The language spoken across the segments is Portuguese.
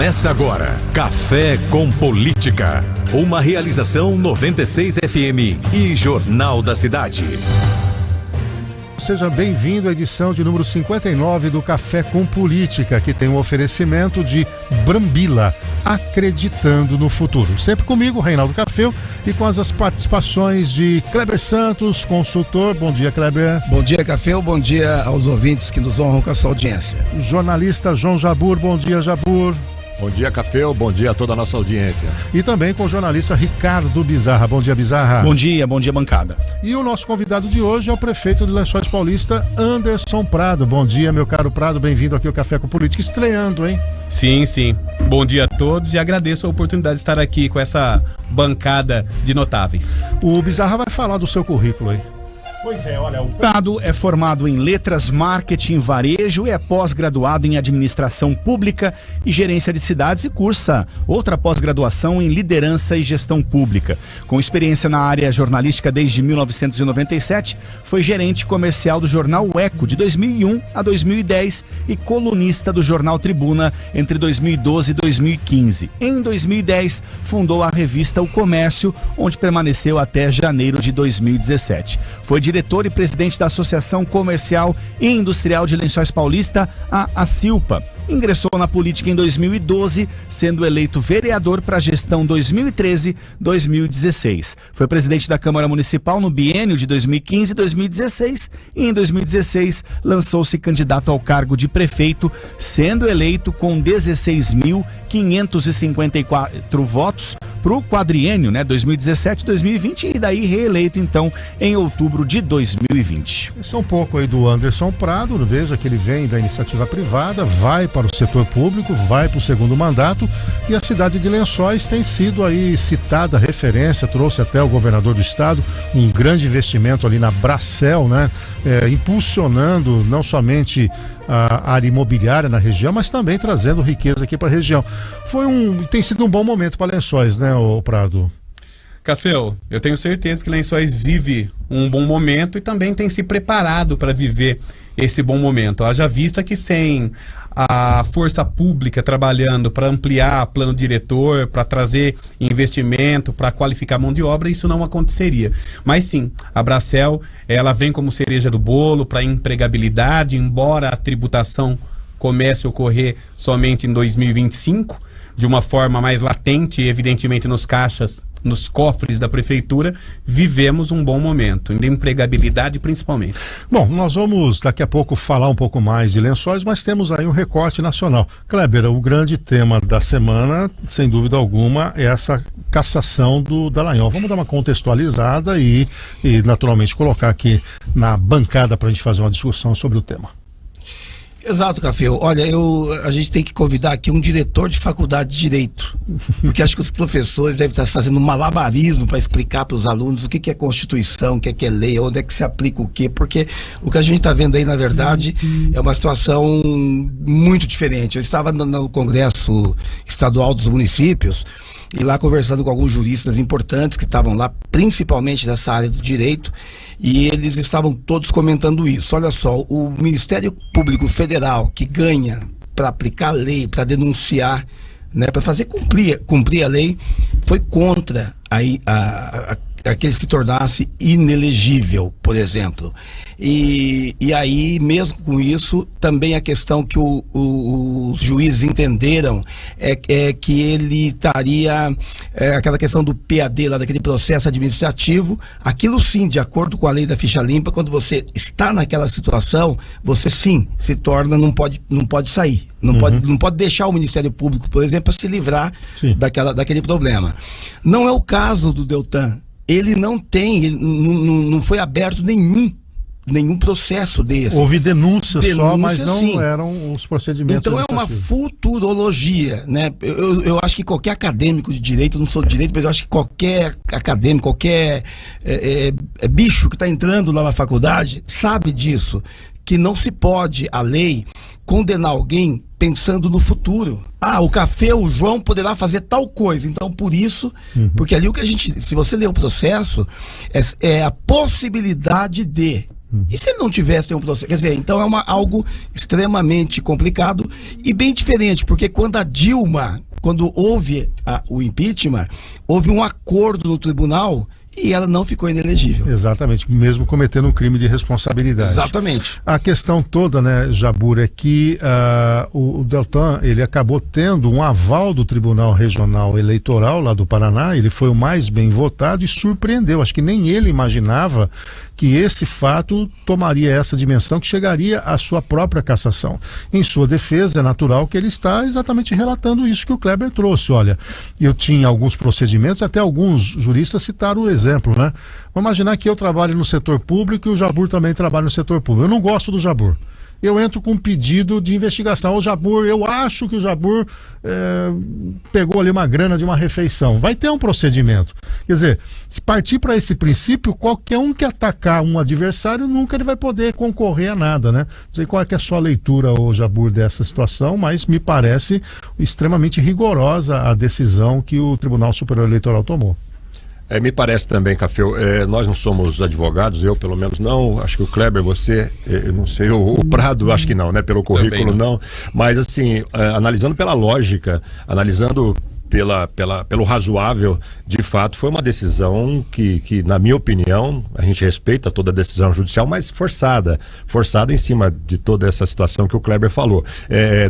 Começa agora, Café com Política. Uma realização 96 FM e Jornal da Cidade. Seja bem-vindo à edição de número 59 do Café com Política, que tem um oferecimento de Brambila, acreditando no futuro. Sempre comigo, Reinaldo Cafeu, e com as participações de Kleber Santos, consultor. Bom dia, Kleber. Bom dia, Cafeu. Bom dia aos ouvintes que nos honram com a sua audiência. Jornalista João Jabur. Bom dia, Jabur. Bom dia, Cafeu. Bom dia a toda a nossa audiência. E também com o jornalista Ricardo Bizarra. Bom dia, Bizarra. Bom dia, bancada. E o nosso convidado de hoje é o prefeito de Lençóis Paulista, Anderson Prado. Bom dia, meu caro Prado. Bem-vindo aqui ao Café com Política. Estreando, hein? Sim. Bom dia a todos e agradeço a oportunidade de estar aqui com essa bancada de notáveis. O Bizarra vai falar do seu currículo aí. Pois é, olha, o Prado é formado em Letras, Marketing, Varejo e é pós-graduado em Administração Pública e Gerência de Cidades e cursa outra pós-graduação em Liderança e Gestão Pública. Com experiência na área jornalística desde 1997, foi gerente comercial do jornal O Eco de 2001 a 2010 e colunista do jornal Tribuna entre 2012 e 2015. Em 2010, fundou a revista O Comércio, onde permaneceu até janeiro de 2017. Foi diretor e presidente da Associação Comercial e Industrial de Lençóis Paulista, a ACILPA. Ingressou na política em 2012, sendo eleito vereador para a gestão 2013-2016. Foi presidente da Câmara Municipal no biênio de 2015 e 2016 e em 2016 lançou-se candidato ao cargo de prefeito, sendo eleito com 16.554 votos para o quadriênio, 2017-2020 e daí reeleito então em outubro de 2020. Esse é um pouco aí do Anderson Prado. Veja que ele vem da iniciativa privada, vai para o setor público, vai para o segundo mandato, e a cidade de Lençóis tem sido aí citada, referência, trouxe até o governador do estado um grande investimento ali na Bracel, impulsionando não somente a área imobiliária na região, mas também trazendo riqueza aqui para a região. Tem sido um bom momento para Lençóis, o Prado? Cafeu, eu tenho certeza que Lençóis vive um bom momento e também tem se preparado para viver esse bom momento. Haja vista que sem a força pública trabalhando para ampliar plano diretor, para trazer investimento, para qualificar mão de obra, isso não aconteceria. Mas sim, a Bracel, ela vem como cereja do bolo para empregabilidade, embora a tributação comece a ocorrer somente em 2025, de uma forma mais latente, evidentemente nos caixas, nos cofres da prefeitura, vivemos um bom momento, de empregabilidade principalmente. Bom, nós vamos daqui a pouco falar um pouco mais de Lençóis, mas temos aí um recorte nacional. Kleber, o grande tema da semana, sem dúvida alguma, é essa cassação do Dallagnol. Vamos dar uma contextualizada e naturalmente colocar aqui na bancada para a gente fazer uma discussão sobre o tema. Exato, Cafeu. Olha, a gente tem que convidar aqui um diretor de faculdade de Direito, porque acho que os professores devem estar fazendo um malabarismo para explicar para os alunos o que é Constituição, o que é lei, onde é que se aplica o quê, porque o que a gente está vendo aí, na verdade, é uma situação muito diferente. Eu estava no Congresso Estadual dos Municípios e lá conversando com alguns juristas importantes que estavam lá, principalmente dessa área do direito, e eles estavam todos comentando isso. Olha só, o Ministério Público Federal, que ganha para aplicar a lei, para denunciar, para fazer cumprir a lei, foi contra a que ele se tornasse inelegível, por exemplo. E aí, mesmo com isso, também a questão que os juízes entenderam é que ele estaria, aquela questão do PAD, lá daquele processo administrativo, aquilo sim, de acordo com a lei da ficha limpa, quando você está naquela situação, você sim se torna, não pode sair, não pode deixar o Ministério Público, por exemplo, para se livrar daquele problema. Não é o caso do Deltan. Ele não foi aberto nenhum processo desse. Houve denúncia só, mas não sim. Eram os procedimentos. Então é uma futurologia, Eu acho que qualquer acadêmico de direito, eu não sou de direito, mas eu acho que qualquer acadêmico, qualquer bicho que está entrando lá na faculdade sabe disso, que não se pode, a lei, condenar alguém pensando no futuro. O Café, o João poderá fazer tal coisa. Então, por isso, porque ali o que se você ler o processo, é a possibilidade de. E se ele não tivesse nenhum processo? Quer dizer, então é algo extremamente complicado e bem diferente, porque quando houve o impeachment, houve um acordo no tribunal e ela não ficou inelegível. Exatamente, mesmo cometendo um crime de responsabilidade. Exatamente. A questão toda, né, Jabur, é que o Deltan, ele acabou tendo um aval do Tribunal Regional Eleitoral lá do Paraná, ele foi o mais bem votado e surpreendeu, acho que nem ele imaginava que esse fato tomaria essa dimensão, que chegaria à sua própria cassação. Em sua defesa, é natural que ele está exatamente relatando isso que o Kleber trouxe. Olha, eu tinha alguns procedimentos, até alguns juristas citaram o exemplo, né? Vamos imaginar que eu trabalho no setor público e o Jabur também trabalha no setor público. Eu não gosto do Jabur. Eu entro com um pedido de investigação. O Jabur, eu acho que o Jabur pegou ali uma grana de uma refeição. Vai ter um procedimento. Quer dizer, se partir para esse princípio, qualquer um que atacar um adversário, nunca ele vai poder concorrer a nada, né? Não sei qual é que é a sua leitura, ô Jabur, dessa situação, mas me parece extremamente rigorosa a decisão que o Tribunal Superior Eleitoral tomou. Me parece também, Cafeu, nós não somos advogados, eu pelo menos não, acho que o Kleber, você, eu não sei, o Prado, acho que não, né, pelo currículo não, mas assim, analisando pela lógica, analisando pelo razoável, de fato foi uma decisão que na minha opinião, a gente respeita toda a decisão judicial, mas forçada em cima de toda essa situação que o Kleber falou.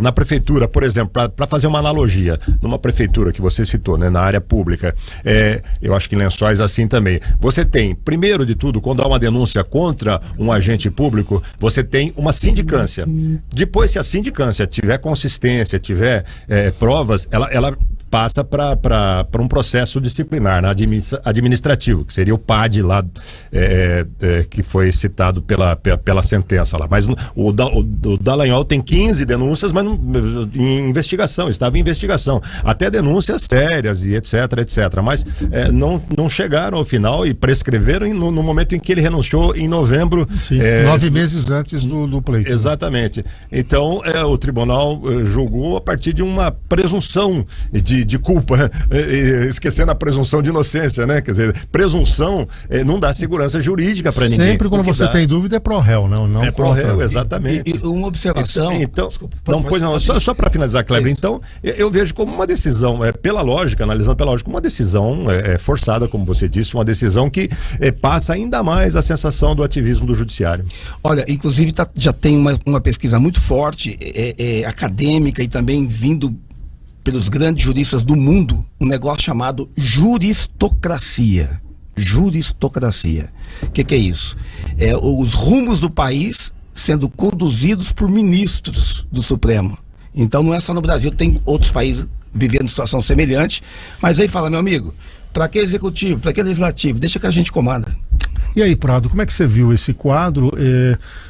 Na prefeitura, por exemplo, para fazer uma analogia, numa prefeitura que você citou, né, na área pública, eu acho que em Lençóis assim também, você tem, primeiro de tudo, quando há uma denúncia contra um agente público, você tem uma sindicância. Depois, se a sindicância tiver consistência, tiver provas, ela passa para um processo disciplinar, né, administrativo, que seria o PAD lá, que foi citado pela sentença lá. Mas o Dallagnol tem 15 denúncias, mas em investigação, estava em investigação. Até denúncias sérias e etc. Mas não chegaram ao final e prescreveram no momento em que ele renunciou em novembro. Sim, 9 meses antes do pleito. Exatamente. Então, o tribunal julgou a partir de uma presunção de culpa, esquecendo a presunção de inocência, né? Quer dizer, presunção não dá segurança jurídica para ninguém. Sempre quando você tem dúvida é pro réu, não é pro réu, exatamente. E uma observação. Então, só para finalizar, Kleber, então, eu vejo como uma decisão, pela lógica, analisando pela lógica, uma decisão forçada, como você disse, uma decisão que passa ainda mais a sensação do ativismo do judiciário. Olha, inclusive já tem uma pesquisa muito forte, acadêmica e também vindo pelos grandes juristas do mundo, um negócio chamado juristocracia. Juristocracia. O que é isso? Os rumos do país sendo conduzidos por ministros do Supremo. Então não é só no Brasil, tem outros países vivendo situação semelhante, mas aí fala, meu amigo, para que executivo, para que legislativo, deixa que a gente comanda. E aí, Prado, como é que você viu esse quadro?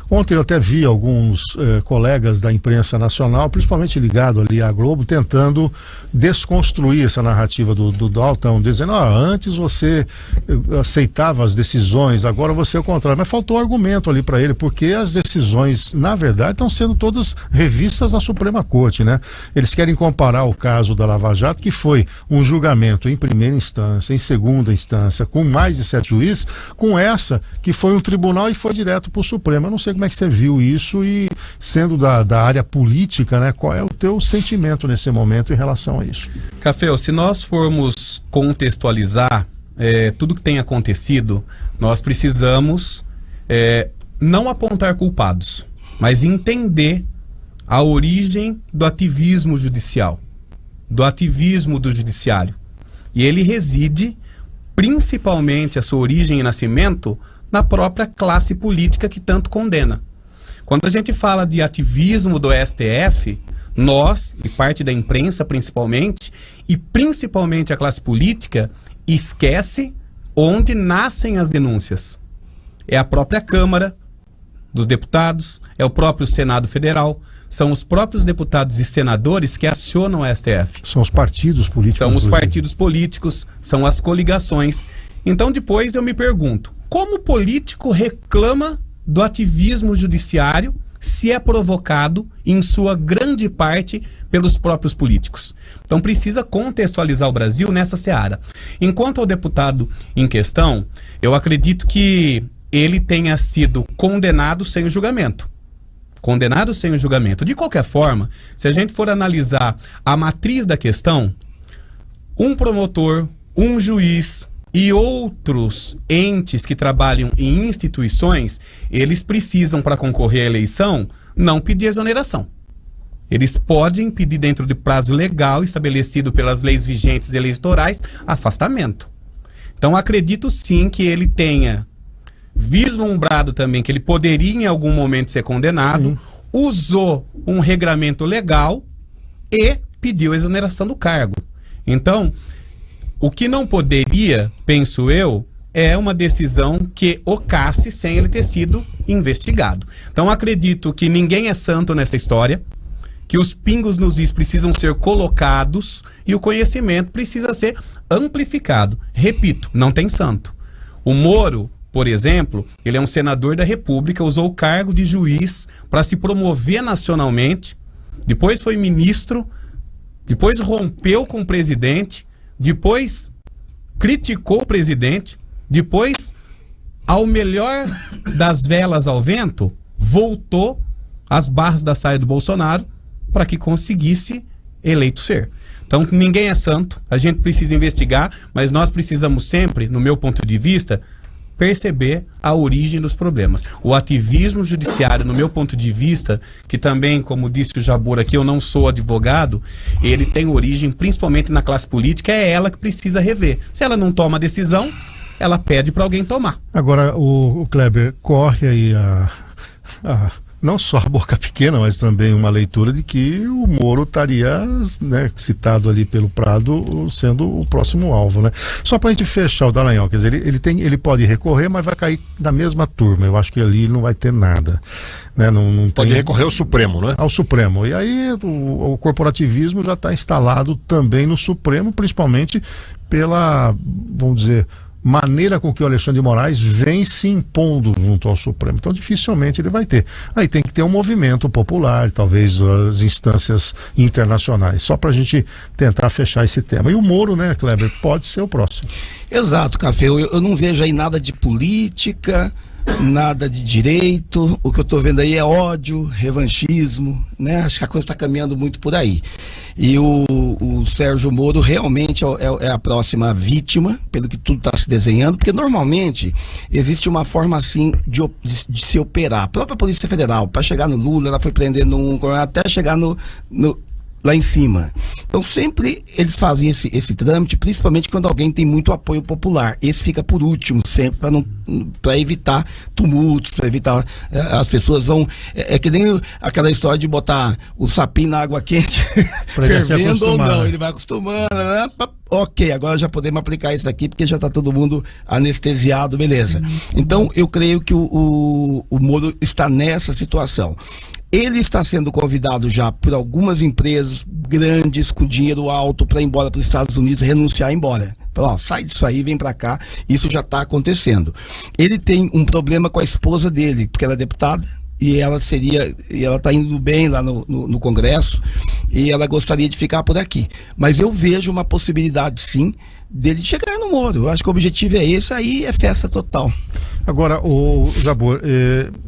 Ontem eu até vi alguns colegas da imprensa nacional, principalmente ligado ali à Globo, tentando desconstruir essa narrativa do Dalton, dizendo, antes você aceitava as decisões, agora você é o contrário. Mas faltou argumento ali para ele, porque as decisões, na verdade, estão sendo todas revistas na Suprema Corte, né? Eles querem comparar o caso da Lava Jato, que foi um julgamento em primeira instância, em segunda instância, com mais de 7 juízes, com essa que foi um tribunal e foi direto para o Supremo. Eu não sei como é que você viu isso e, sendo da área política, né, qual é o teu sentimento nesse momento em relação a isso? Café, se nós formos contextualizar tudo que tem acontecido, nós precisamos não apontar culpados, mas entender a origem do ativismo judicial, do ativismo do judiciário. E ele reside, principalmente a sua origem e nascimento, na própria classe política que tanto condena. Quando a gente fala de ativismo do STF, nós, e parte da imprensa principalmente, e principalmente a classe política, esquece onde nascem as denúncias. É a própria Câmara dos Deputados, é o próprio Senado Federal, são os próprios deputados e senadores que acionam o STF. São os partidos políticos. São os partidos políticos, são as coligações. Então depois eu me pergunto, como o político reclama do ativismo judiciário se é provocado, em sua grande parte, pelos próprios políticos? Então precisa contextualizar o Brasil nessa seara. Enquanto ao deputado em questão, eu acredito que ele tenha sido condenado sem o julgamento. Condenado sem o julgamento. De qualquer forma, se a gente for analisar a matriz da questão, um promotor, um juiz e outros entes que trabalham em instituições, eles precisam, para concorrer à eleição, não pedir exoneração. Eles podem pedir, dentro de prazo legal estabelecido pelas leis vigentes eleitorais, afastamento. Então, acredito sim que ele tenha vislumbrado também que ele poderia em algum momento ser condenado, usou um regramento legal e pediu a exoneração do cargo. Então, o que não poderia, penso eu, é uma decisão que ocasse sem ele ter sido investigado. Então, acredito que ninguém é santo nessa história, que os pingos nos is precisam ser colocados e o conhecimento precisa ser amplificado. Repito, não tem santo. O Moro, por exemplo, ele é um senador da República, usou o cargo de juiz para se promover nacionalmente, depois foi ministro, depois rompeu com o presidente, depois criticou o presidente, depois, ao melhor das velas ao vento, voltou às barras da saia do Bolsonaro para que conseguisse eleito ser. Então, ninguém é santo, a gente precisa investigar, mas nós precisamos sempre, no meu ponto de vista, perceber a origem dos problemas. O ativismo judiciário, no meu ponto de vista, que também, como disse o Jabor aqui, eu não sou advogado, ele tem origem principalmente na classe política, é ela que precisa rever. Se ela não toma decisão, ela pede para alguém tomar. Agora, o Kleber, corre aí não só a boca pequena, mas também uma leitura de que o Moro estaria, né, citado ali pelo Prado, sendo o próximo alvo, né? Só para a gente fechar o Dallagnol, quer dizer, ele pode recorrer, mas vai cair da mesma turma. Eu acho que ali não vai ter nada, né? Não pode recorrer ao Supremo, né? Ao Supremo. E aí o corporativismo já está instalado também no Supremo, principalmente pela, vamos dizer, maneira com que o Alexandre de Moraes vem se impondo junto ao Supremo. Então dificilmente ele vai ter. Aí tem que ter um movimento popular, talvez as instâncias internacionais, só para a gente tentar fechar esse tema. E o Moro, né, Kleber, pode ser o próximo. Exato, Café. Eu não vejo aí nada de política, nada de direito. O que eu estou vendo aí é ódio, revanchismo, né? Acho que a coisa está caminhando muito por aí. E o Sérgio Moro realmente é a próxima vítima, pelo que tudo está se desenhando, porque normalmente existe uma forma assim de se operar. A própria Polícia Federal, para chegar no Lula, ela foi prendendo um, até chegar lá em cima. Então sempre eles fazem esse trâmite, principalmente quando alguém tem muito apoio popular. Esse fica por último, sempre para evitar tumultos, para evitar as pessoas vão. É que nem aquela história de botar o sapinho na água quente, fervendo ou não, ele vai acostumando, né? Ok, agora já podemos aplicar isso aqui porque já está todo mundo anestesiado, beleza. Então eu creio que o Moro está nessa situação. Ele está sendo convidado já por algumas empresas grandes com dinheiro alto para ir embora para os Estados Unidos, renunciar e ir embora. Fala, sai disso aí, vem para cá. Isso já está acontecendo. Ele tem um problema com a esposa dele, porque ela é deputada e ela está indo bem lá no Congresso e ela gostaria de ficar por aqui. Mas eu vejo uma possibilidade, sim, dele chegar no Moro. Eu acho que o objetivo é esse, aí é festa total. Agora, o Jabor,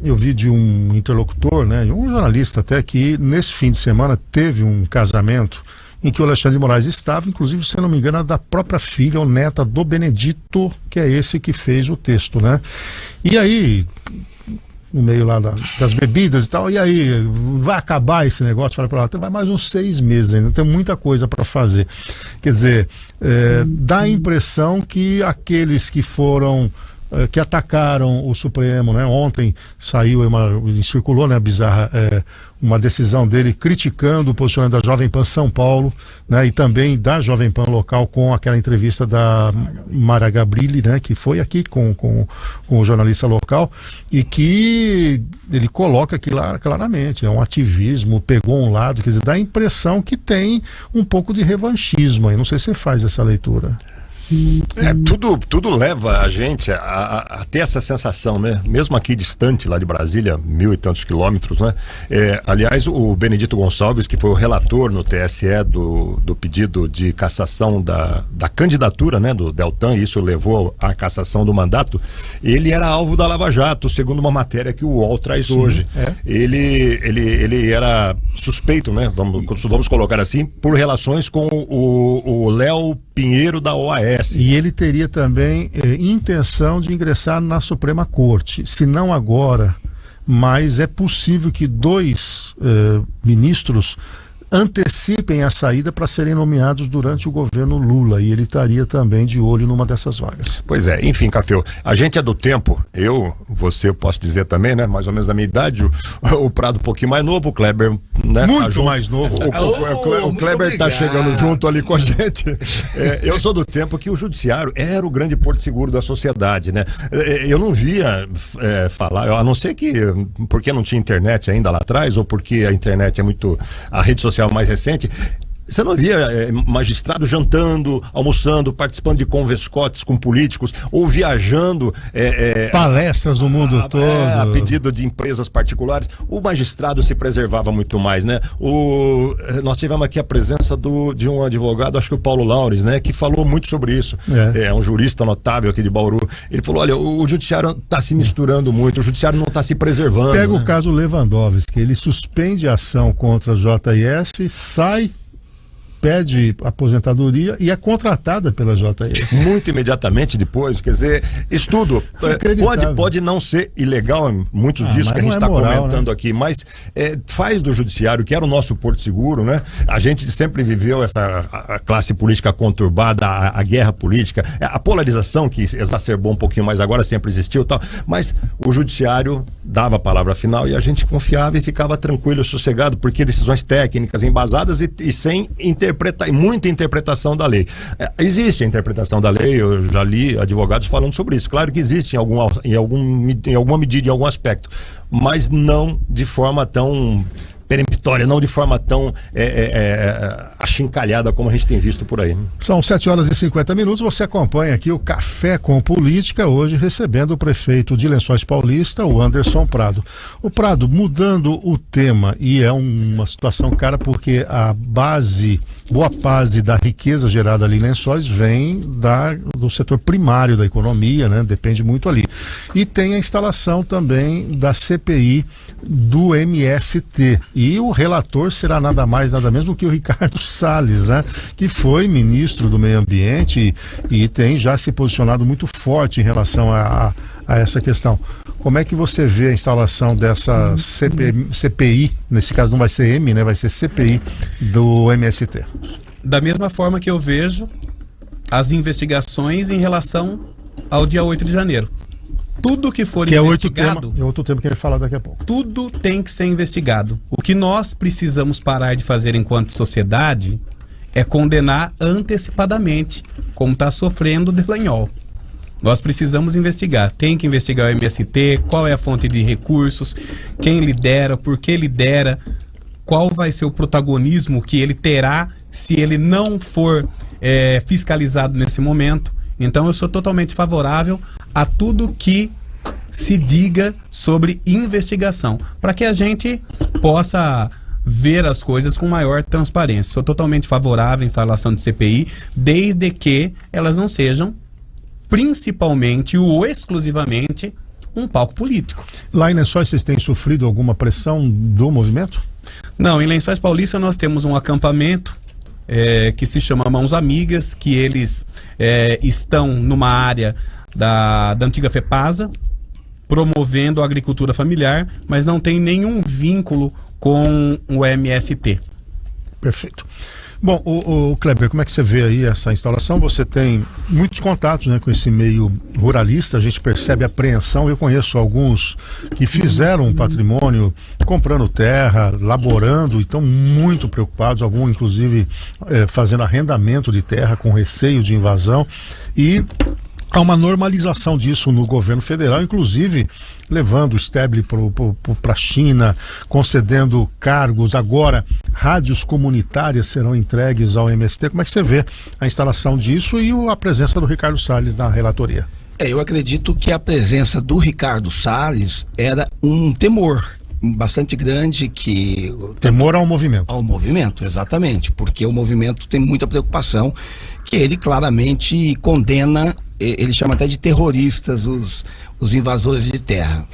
eu vi de um interlocutor, né, um jornalista até, que nesse fim de semana teve um casamento em que o Alexandre de Moraes estava, inclusive, se não me engano, da própria filha ou neta do Benedito, que é esse que fez o texto, né? E aí, no meio lá das bebidas e tal, e aí, vai acabar esse negócio? Fala pra lá, vai mais uns 6 meses ainda, tem muita coisa para fazer. Quer dizer, dá a impressão que aqueles que foram, que atacaram o Supremo, né? Ontem saiu, circulou, né, bizarra, uma decisão dele criticando o posicionamento da Jovem Pan São Paulo, né, e também da Jovem Pan local, com aquela entrevista da Mara Gabrilli, né, que foi aqui com o jornalista local, e que ele coloca aqui claramente, é um ativismo, pegou um lado, quer dizer, dá a impressão que tem um pouco de revanchismo aí. Não sei se você faz essa leitura. Tudo leva a gente a ter essa sensação, né? Mesmo aqui distante lá de Brasília, 1.000 e tantos quilômetros, né? Aliás, o Benedito Gonçalves, que foi o relator no TSE do pedido de cassação da candidatura, né, do Deltan, e isso levou à cassação do mandato, ele era alvo da Lava Jato, segundo uma matéria que o UOL traz hoje. Ele era suspeito, né? Vamos colocar assim, por relações com o Léo Pinheiro da OAS. E ele teria também intenção de ingressar na Suprema Corte, se não agora, mas é possível que 2 ministros antecipem a saída para serem nomeados durante o governo Lula, e ele estaria também de olho numa dessas vagas. Pois é, enfim, Café, a gente é do tempo, eu posso dizer também, né, mais ou menos da minha idade, o Prado um pouquinho mais novo, o Kleber, né, muito mais novo. O Kleber tá chegando junto ali com a gente. Eu sou do tempo que o judiciário era o grande porto seguro da sociedade, né? Eu não via falar, a não ser que porque não tinha internet ainda lá atrás, ou porque a internet a rede social mais recente, você não via magistrado jantando, almoçando, participando de converscotes com políticos, ou viajando palestras no mundo todo, a pedido de empresas particulares. O magistrado se preservava muito mais, né? Nós tivemos aqui a presença de um advogado, acho que o Paulo Laures, né, que falou muito sobre isso. É um jurista notável aqui de Bauru. Ele falou: olha, o judiciário está se misturando muito, o judiciário não está se preservando. Pega o caso Lewandowski, ele suspende a ação contra a JS, sai, pede aposentadoria e é contratada pela JS. Muito imediatamente depois, quer dizer, estudo pode não ser ilegal, muitos disso que a gente está comentando, né, aqui, mas faz do judiciário, que era o nosso porto seguro, né? A gente sempre viveu a classe política conturbada, a guerra política, a polarização que exacerbou um pouquinho mais agora, sempre existiu e tal, mas o judiciário dava a palavra final e a gente confiava e ficava tranquilo, sossegado, porque decisões técnicas embasadas e sem muita interpretação da lei. Existe a interpretação da lei, eu já li advogados falando sobre isso. Claro que existe em alguma medida, em algum aspecto, mas não de forma tão peremptória, não de forma tão achincalhada como a gente tem visto por aí. São 7h50, você acompanha aqui o Café com Política, hoje recebendo o prefeito de Lençóis Paulista, o Anderson Prado. O Prado, mudando o tema, e é uma situação cara porque boa base da riqueza gerada ali em Lençóis vem do setor primário da economia, né? Depende muito ali. E tem a instalação também da CPI do MST. E o relator será nada mais, nada menos do que o Ricardo Salles, né? Que foi ministro do Meio Ambiente e tem já se posicionado muito forte em relação a essa questão. Como é que você vê a instalação dessa CPI, nesse caso não vai ser M, né? Vai ser CPI do MST? Da mesma forma que eu vejo as investigações em relação ao dia 8 de janeiro. Tudo que for investigado... É outro tema que ele vai falar daqui a pouco. Tudo tem que ser investigado. O que nós precisamos parar de fazer enquanto sociedade é condenar antecipadamente, como está sofrendo o Delanhol. Nós precisamos investigar. Tem que investigar o MST, qual é a fonte de recursos, quem lidera, por que lidera, qual vai ser o protagonismo que ele terá se ele não for fiscalizado nesse momento. Então eu sou totalmente favorável a tudo que se diga sobre investigação, para que a gente possa ver as coisas com maior transparência. Sou totalmente favorável à instalação de CPI, desde que elas não sejam principalmente ou exclusivamente um palco político. Lá em Lençóis vocês têm sofrido alguma pressão do movimento? Não, em Lençóis Paulista nós temos um acampamento que se chama Mãos Amigas, que eles estão numa área da antiga FEPASA, promovendo a agricultura familiar, mas não tem nenhum vínculo com o MST. Perfeito. Bom, o Kleber, como é que você vê aí essa instalação? Você tem muitos contatos, né, com esse meio ruralista, a gente percebe apreensão. Eu conheço alguns que fizeram um patrimônio comprando terra, laborando, e estão muito preocupados, alguns inclusive fazendo arrendamento de terra com receio de invasão, e há uma normalização disso no governo federal, inclusive levando o Stebli para a China, concedendo cargos, agora rádios comunitárias serão entregues ao MST. Como é que você vê a instalação disso e a presença do Ricardo Salles na relatoria? Eu acredito que a presença do Ricardo Salles era um temor bastante grande que... Temor ao movimento. Ao movimento, exatamente, porque o movimento tem muita preocupação, que ele claramente condena, ele chama até de terroristas os invasores de terra.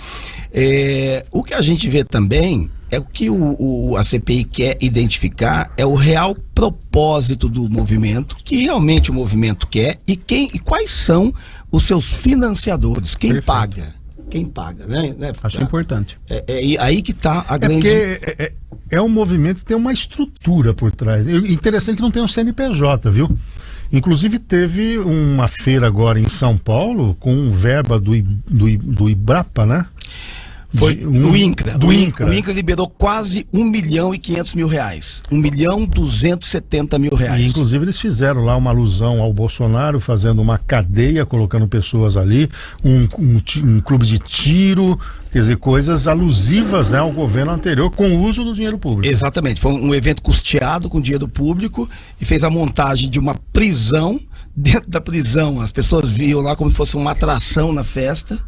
O que a gente vê também é o que a CPI quer identificar é o real propósito do movimento, que realmente o movimento quer e quais são os seus financiadores, quem paga. Quem paga, né? Acho importante. Aí que está a grande... Porque é um movimento que tem uma estrutura por trás. Interessante que não tem um CNPJ, viu? Inclusive teve uma feira agora em São Paulo com verba do Ibrapa, né? Foi do INCRA. O INCRA liberou quase R$1.500.000. R$1.270.000. E, inclusive, eles fizeram lá uma alusão ao Bolsonaro, fazendo uma cadeia, colocando pessoas ali, um clube de tiro, quer dizer, coisas alusivas, né, ao governo anterior, com o uso do dinheiro público. Exatamente. Foi um evento custeado com dinheiro público e fez a montagem de uma prisão. Dentro da prisão, as pessoas viam lá como se fosse uma atração na festa,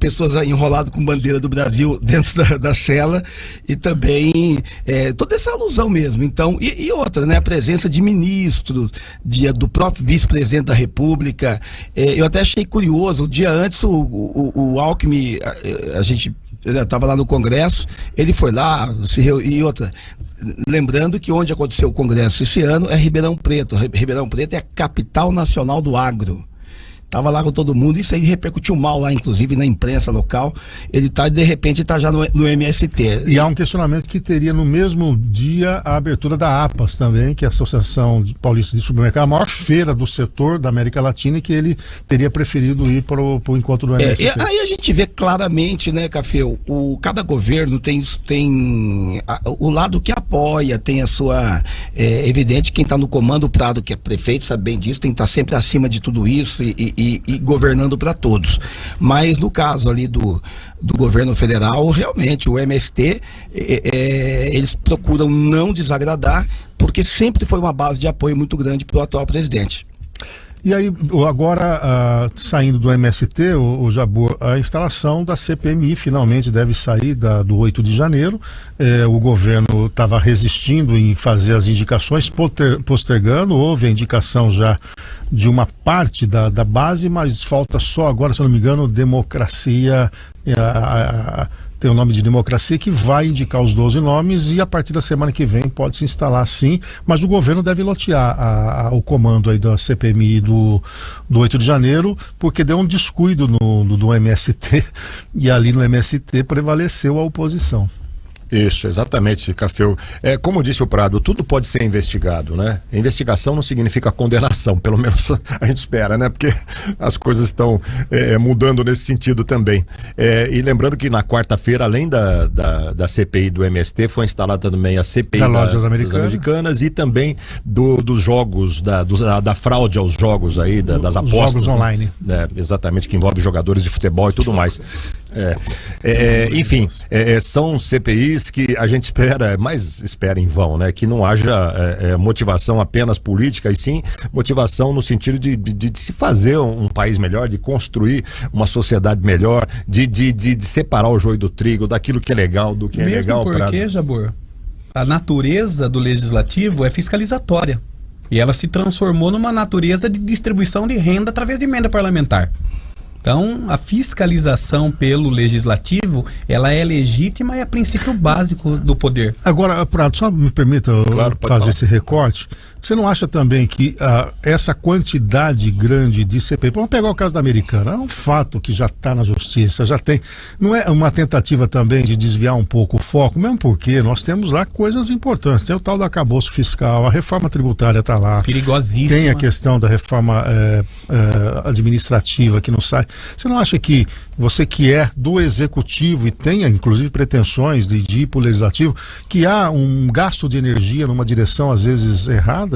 pessoas enroladas com bandeira do Brasil dentro da cela e também toda essa alusão mesmo. Então, e outra, né, a presença de ministros, do próprio vice-presidente da República. Eu até achei curioso, o dia antes o Alckmin, a gente estava lá no Congresso, ele foi lá, e outra... Lembrando que onde aconteceu o Congresso esse ano é Ribeirão Preto. Ribeirão Preto é a capital nacional do agro. Estava lá com todo mundo, isso aí repercutiu mal lá, inclusive na imprensa local. Ele de repente está já no MST. E há um questionamento que teria no mesmo dia a abertura da APAS também, que é a Associação Paulista de Supermercado, a maior feira do setor da América Latina, e que ele teria preferido ir para o encontro do MST. Aí a gente vê claramente, né, Café, cada governo tem o lado que apoia, tem a sua... É evidente, quem está no comando, o Prado, que é prefeito, sabe bem disso, tem que estar sempre acima de tudo isso e governando para todos. Mas no caso ali do governo federal, realmente o MST, eles procuram não desagradar, porque sempre foi uma base de apoio muito grande para o atual presidente. E aí, agora, saindo do MST, o Jabor, a instalação da CPMI finalmente deve sair do 8 de janeiro. O governo estava resistindo em fazer as indicações, postergando. Houve a indicação já de uma parte da base, mas falta só agora, se eu não me engano, democracia... tem o nome de democracia, que vai indicar os 12 nomes, e a partir da semana que vem pode se instalar sim, mas o governo deve lotear o comando aí da CPMI do 8 de janeiro, porque deu um descuido do MST, e ali no MST prevaleceu a oposição. Isso, exatamente, Cafeu. Como disse o Prado, tudo pode ser investigado, né? Investigação não significa condenação, pelo menos a gente espera, né? Porque as coisas estão mudando nesse sentido também. E lembrando que na quarta-feira, além da CPI do MST, foi instalada também a CPI das Americanas e também dos jogos, da fraude aos jogos aí, das apostas. Jogos online. Né? Exatamente, que envolve jogadores de futebol e tudo mais. Enfim, são CPIs que a gente espera em vão, né? Que não haja motivação apenas política, e sim motivação no sentido de se fazer um país melhor, de construir uma sociedade melhor, de separar o joio do trigo, daquilo que é legal do que é legal. Mesmo porque, Jabor, a natureza do legislativo é fiscalizatória. E ela se transformou numa natureza de distribuição de renda através de emenda parlamentar. Então, a fiscalização pelo legislativo, ela é legítima e é princípio básico do poder. Agora, Prado, só me permita fazer esse recorte. Você não acha também que essa quantidade grande de CPI, vamos pegar o caso da Americana, é um fato que já está na justiça, já tem, não é uma tentativa também de desviar um pouco o foco, mesmo porque nós temos lá coisas importantes, tem o tal do arcabouço fiscal, a reforma tributária está lá. Perigosíssima. Tem a questão da reforma administrativa que não sai. Você não acha que você que é do executivo e tenha inclusive pretensões de ir para o legislativo, que há um gasto de energia numa direção às vezes errada?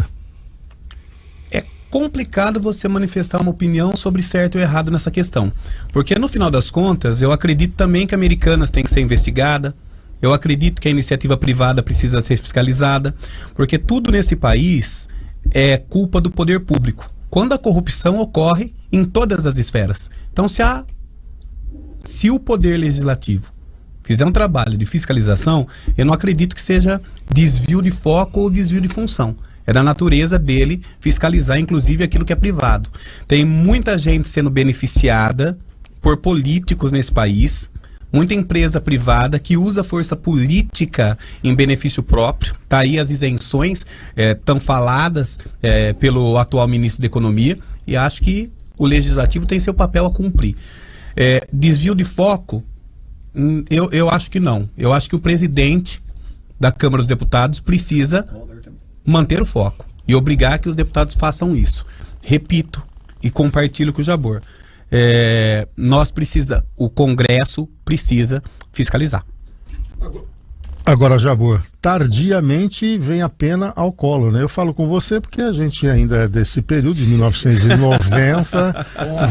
É complicado você manifestar uma opinião sobre certo ou errado nessa questão, porque no final das contas eu acredito também que a Americanas tem que ser investigada, Eu acredito que a iniciativa privada precisa ser fiscalizada, porque tudo nesse país é culpa do poder público. Quando a corrupção ocorre em todas as esferas. Então, se o poder legislativo fizer um trabalho de fiscalização, eu não acredito que seja desvio de foco ou desvio de função. É da natureza dele fiscalizar, inclusive, aquilo que é privado. Tem muita gente sendo beneficiada por políticos nesse país, muita empresa privada que usa força política em benefício próprio. Tá aí as isenções tão faladas pelo atual ministro da Economia, e acho que o legislativo tem seu papel a cumprir. Desvio de foco, eu acho que não. Eu acho que o presidente da Câmara dos Deputados precisa manter o foco e obrigar que os deputados façam isso. Repito e compartilho com o Jabor. O Congresso precisa fiscalizar. Agora, Jabor, tardiamente vem a pena ao Collor, né? Eu falo com você porque a gente ainda é desse período, de 1990,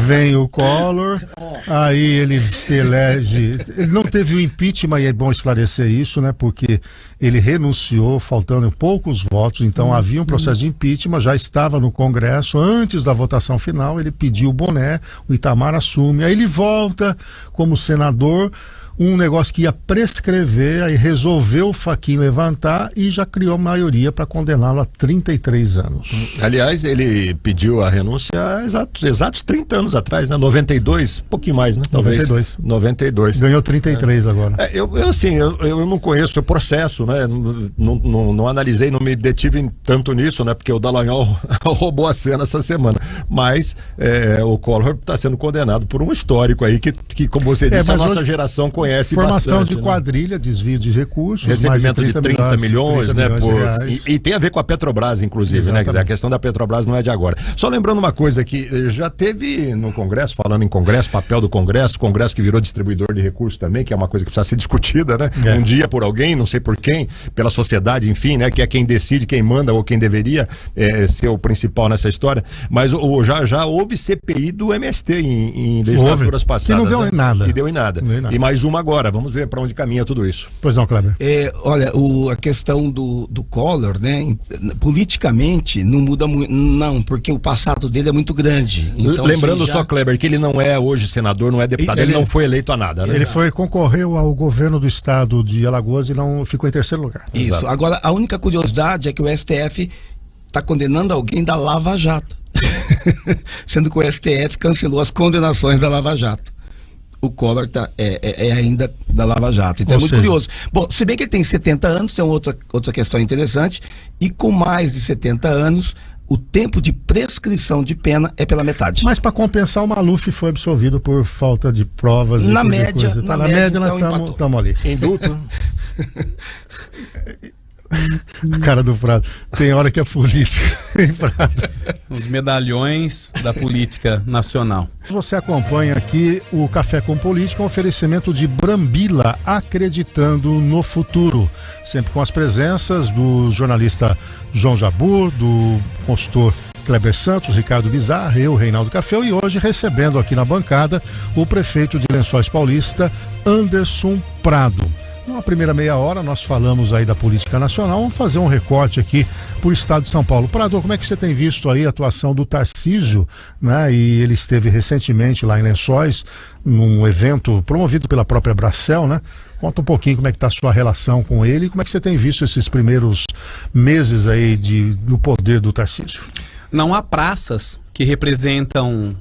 vem o Collor, aí ele se elege, ele não teve o impeachment, e é bom esclarecer isso, né? Porque ele renunciou, faltando poucos votos, então havia um processo de impeachment, já estava no Congresso, antes da votação final, ele pediu o boné, o Itamar assume, aí ele volta como senador, um negócio que ia prescrever, aí resolveu o Fachin levantar e já criou maioria para condená-lo a 33 anos. Aliás, ele pediu a renúncia há exatos 30 anos atrás, né? 92, um pouquinho mais, né? Talvez. 92. Ganhou 33 agora. Eu não conheço o processo, né? Não analisei, não me detive tanto nisso, né? Porque o Dallagnol roubou a cena essa semana. Mas o Collor está sendo condenado por um histórico aí que como você disse, a nossa geração conhece formação bastante, de quadrilha, desvio de recursos, recebimento de 30 milhões, né? E tem a ver com a Petrobras, inclusive, né? Quer dizer, a questão da Petrobras não é de agora. Só lembrando uma coisa que já teve no Congresso, falando em Congresso, papel do Congresso que virou distribuidor de recursos também, que é uma coisa que precisa ser discutida, né? Um dia por alguém, não sei por quem, pela sociedade, enfim, né? Que é quem decide, quem manda ou quem deveria ser o principal nessa história. Mas já houve CPI do MST em legislaturas passadas. E não deu em nada. E deu em nada. E mais uma agora, vamos ver para onde caminha tudo isso. Pois não, Kleber. Olha, a questão do Collor, né, politicamente não muda muito, não, porque o passado dele é muito grande. Então, lembrando só, Kleber, que ele não é hoje senador, não é deputado, ele não foi eleito a nada, né? Ele concorreu ao governo do estado de Alagoas e não ficou em terceiro lugar. Isso. Exato. Agora, a única curiosidade é que o STF está condenando alguém da Lava Jato, sendo que o STF cancelou as condenações da Lava Jato. O Collor ainda da Lava Jato. Então é muito curioso. Bom, se bem que ele tem 70 anos, tem outra questão interessante, e com mais de 70 anos, o tempo de prescrição de pena é pela metade. Mas para compensar, o Maluf foi absolvido por falta de provas. Na média, na média nós estamos ali. Indulto. A cara do Prado. Tem hora que é política, hein, Prado? Os medalhões da política nacional. Você acompanha aqui o Café com Política, um oferecimento de Brambila, acreditando no futuro. Sempre com as presenças do jornalista João Jabor, do consultor Kleber Santos, Ricardo Bizarro, eu, Reinaldo Café, e hoje recebendo aqui na bancada o prefeito de Lençóis Paulista, Anderson Prado. Na primeira meia hora nós falamos aí da política nacional, vamos fazer um recorte aqui para o estado de São Paulo. Prado, como é que você tem visto aí a atuação do Tarcísio, né? E ele esteve recentemente lá em Lençóis, num evento promovido pela própria Bracel, né? Conta um pouquinho como é que está a sua relação com ele e como é que você tem visto esses primeiros meses aí do poder do Tarcísio. Não há praças que representam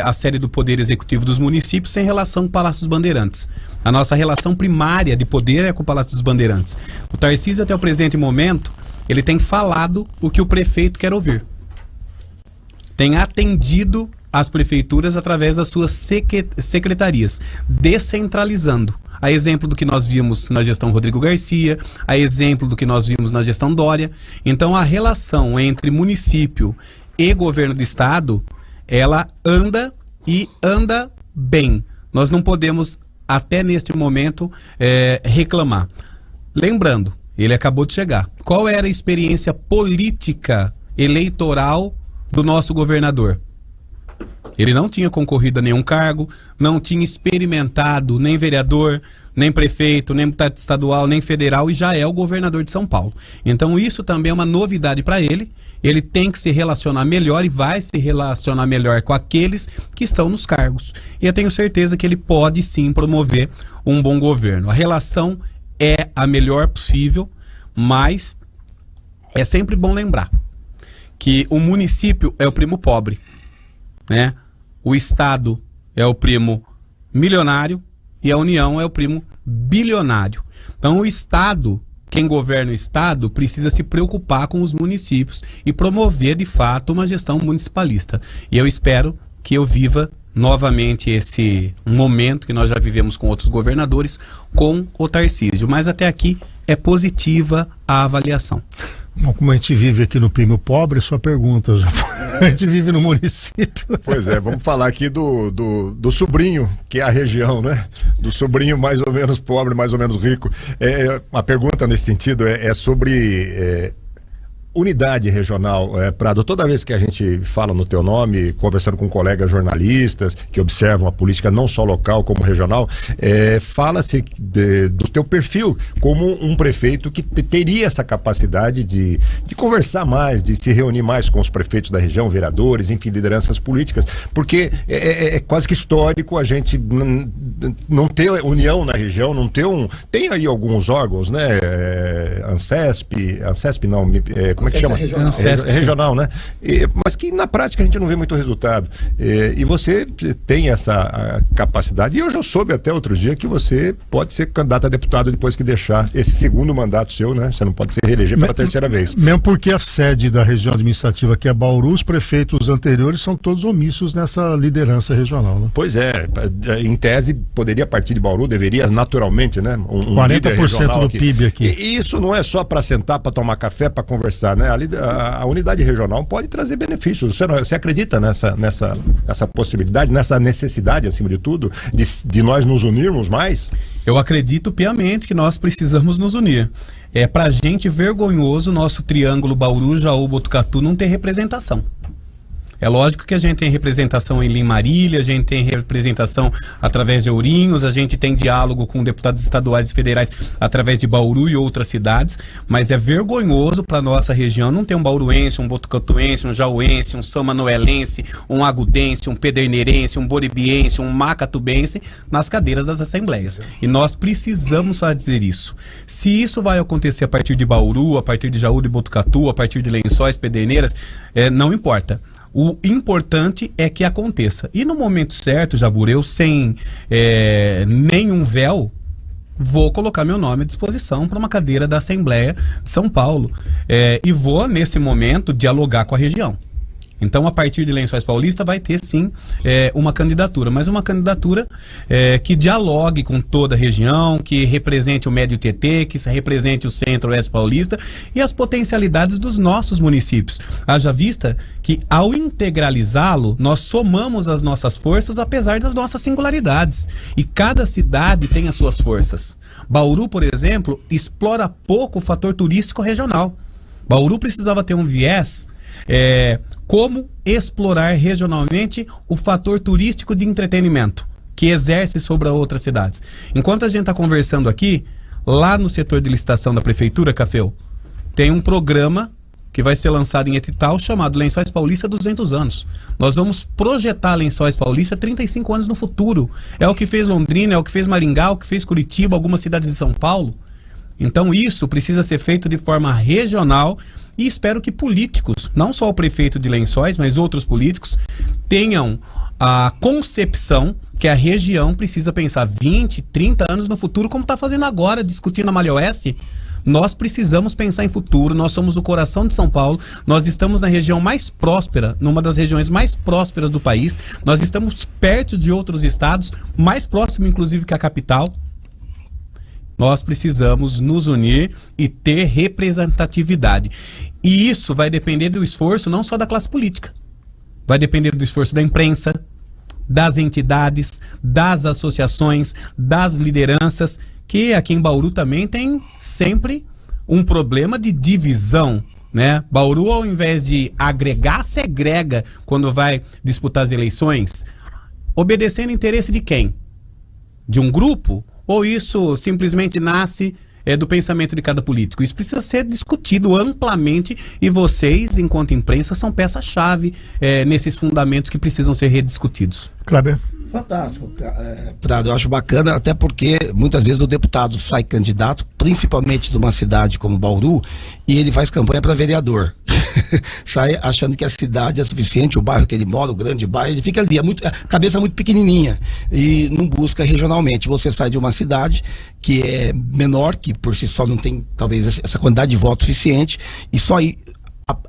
a sede do Poder Executivo dos municípios sem relação com o Palácio dos Bandeirantes. A nossa relação primária de poder é com o Palácio dos Bandeirantes. O Tarcísio, até o presente momento, ele tem falado o que o prefeito quer ouvir. Tem atendido as prefeituras através das suas secretarias, descentralizando. A exemplo do que nós vimos na gestão Rodrigo Garcia, a exemplo do que nós vimos na gestão Dória. Então, a relação entre município e governo do estado, ela anda e anda bem. Nós não podemos, até neste momento, reclamar. Lembrando, ele acabou de chegar. Qual era a experiência política eleitoral do nosso governador? Ele não tinha concorrido a nenhum cargo, não tinha experimentado nem vereador, nem prefeito, nem deputado estadual, nem federal e já é o governador de São Paulo. Então isso também é uma novidade para ele. Ele tem que se relacionar melhor e vai se relacionar melhor com aqueles que estão nos cargos. E eu tenho certeza que ele pode sim promover um bom governo. A relação é a melhor possível, mas é sempre bom lembrar que o município é o primo pobre, né? O estado é o primo milionário e a União é o primo bilionário. Então o estado, quem governa o estado, precisa se preocupar com os municípios e promover de fato uma gestão municipalista. E eu espero que eu viva novamente esse momento que nós já vivemos com outros governadores, com o Tarcísio. Mas até aqui é positiva a avaliação. Bom, como a gente vive aqui no primo pobre, sua pergunta já. A gente vive no município. Pois é, vamos falar aqui do sobrinho, que é a região, né? Do sobrinho mais ou menos pobre, mais ou menos rico. Uma pergunta nesse sentido é sobre unidade regional. Prado, toda vez que a gente fala no teu nome, conversando com colegas jornalistas que observam a política não só local como regional, fala-se do teu perfil como um prefeito que teria essa capacidade de conversar mais, de se reunir mais com os prefeitos da região, vereadores, enfim, lideranças políticas, porque é quase que histórico a gente não ter união na região, não ter tem aí alguns órgãos, né? Ancesp não, como é que chama? Regional. Regional, né? Mas que na prática a gente não vê muito resultado. E você tem essa capacidade. E eu já soube até outro dia que você pode ser candidato a deputado depois que deixar esse segundo mandato seu, né? Você não pode se reeleger pela terceira vez. Mesmo porque a sede da região administrativa, que é Bauru, os prefeitos anteriores são todos omissos nessa liderança regional, né? Pois é. Em tese, poderia partir de Bauru, deveria naturalmente, né? 40% do PIB aqui. E isso não é só para sentar, para tomar café, para conversar, né? A unidade regional pode trazer benefícios. Você acredita nessa possibilidade, nessa necessidade, acima de tudo, de nós nos unirmos mais? Eu acredito piamente que nós precisamos nos unir. É pra gente vergonhoso o nosso triângulo Bauru, Jaú, Botucatu não ter representação. É lógico que a gente tem representação em Limarília, a gente tem representação através de Ourinhos, a gente tem diálogo com deputados estaduais e federais através de Bauru e outras cidades, mas é vergonhoso para nossa região não ter um bauruense, um botucatuense, um jauense, um samanoelense, um agudense, um pederneirense, um boribiense, um macatubense nas cadeiras das assembleias. E nós precisamos fazer isso. Se isso vai acontecer a partir de Bauru, a partir de Jaú, de Botucatu, a partir de Lençóis, Pederneiras, não importa. O importante é que aconteça. E no momento certo, Jabur, eu sem nenhum véu, vou colocar meu nome à disposição para uma cadeira da Assembleia de São Paulo. E vou, nesse momento, dialogar com a região. Então, a partir de Lençóis Paulista, vai ter sim uma candidatura, mas uma candidatura que dialogue com toda a região, que represente o Médio Tietê, que represente o Centro-Oeste Paulista e as potencialidades dos nossos municípios. Haja vista que, ao integralizá-lo, nós somamos as nossas forças, apesar das nossas singularidades. E cada cidade tem as suas forças. Bauru, por exemplo, explora pouco o fator turístico regional. Bauru precisava ter um viés como explorar regionalmente o fator turístico de entretenimento que exerce sobre outras cidades. Enquanto a gente está conversando aqui, lá no setor de licitação da Prefeitura, Cafeu, tem um programa que vai ser lançado em edital chamado Lençóis Paulista 200 anos. Nós vamos projetar Lençóis Paulista 35 anos no futuro. É o que fez Londrina, é o que fez Maringá, é o que fez Curitiba, algumas cidades de São Paulo. Então isso precisa ser feito de forma regional e espero que políticos, não só o prefeito de Lençóis, mas outros políticos, tenham a concepção que a região precisa pensar 20, 30 anos no futuro, como está fazendo agora, discutindo a Malha Oeste. Nós precisamos pensar em futuro, nós somos o coração de São Paulo, nós estamos na região mais próspera, numa das regiões mais prósperas do país, nós estamos perto de outros estados, mais próximo inclusive que a capital. Nós precisamos nos unir e ter representatividade. E isso vai depender do esforço não só da classe política. Vai depender do esforço da imprensa, das entidades, das associações, das lideranças, que aqui em Bauru também tem sempre um problema de divisão, né? Bauru, ao invés de agregar, segrega quando vai disputar as eleições, obedecendo o interesse de quem? De um grupo? Ou isso simplesmente nasce do pensamento de cada político? Isso precisa ser discutido amplamente e vocês, enquanto imprensa, são peça-chave nesses fundamentos que precisam ser rediscutidos. Kleber. Fantástico, Prado, eu acho bacana, até porque muitas vezes o deputado sai candidato, principalmente de uma cidade como Bauru, e ele faz campanha para vereador. Sai achando que a cidade é suficiente, o bairro que ele mora, o grande bairro, ele fica ali, cabeça muito pequenininha e não busca regionalmente. Você sai de uma cidade que é menor, que por si só não tem talvez essa quantidade de votos suficiente, e só aí,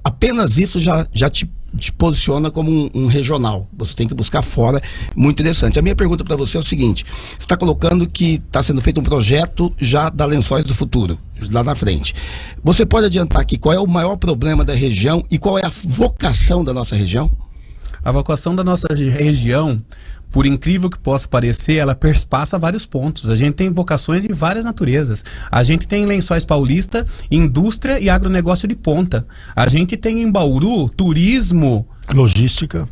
apenas isso já te posiciona como um regional. Você tem que buscar fora. Muito interessante. A minha pergunta para você é o seguinte: você está colocando que está sendo feito um projeto já da Lençóis do Futuro, lá na frente. Você pode adiantar aqui qual é o maior problema da região e qual é a vocação da nossa região? A vocação da nossa região, por incrível que possa parecer, ela perspassa vários pontos. A gente tem vocações de várias naturezas. A gente tem em Lençóis Paulista indústria e agronegócio de ponta. A gente tem em Bauru turismo, logística.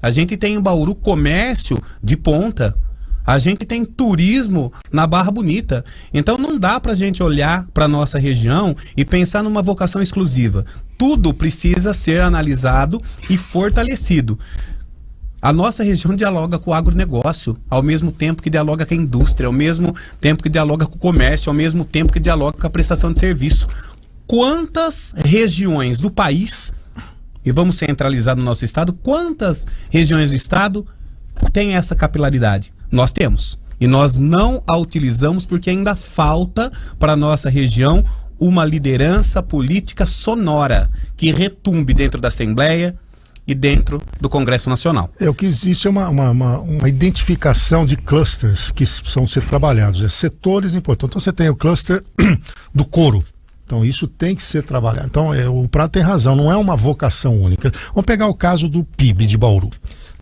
A gente tem em Bauru comércio de ponta. A gente tem turismo na Barra Bonita. Então não dá pra gente olhar pra nossa região e pensar numa vocação exclusiva. Tudo precisa ser analisado e fortalecido. A nossa região dialoga com o agronegócio, ao mesmo tempo que dialoga com a indústria, ao mesmo tempo que dialoga com o comércio, ao mesmo tempo que dialoga com a prestação de serviço. Quantas regiões do país, e vamos centralizar no nosso estado, quantas regiões do estado têm essa capilaridade? Nós temos. E nós não a utilizamos porque ainda falta para a nossa região uma liderança política sonora que retumbe dentro da Assembleia e dentro do Congresso Nacional. Isso é uma identificação de clusters que são ser trabalhados, setores importantes. Então você tem o cluster do couro. Então isso tem que ser trabalhado. Então o Prado tem razão, não é uma vocação única. Vamos pegar o caso do PIB de Bauru.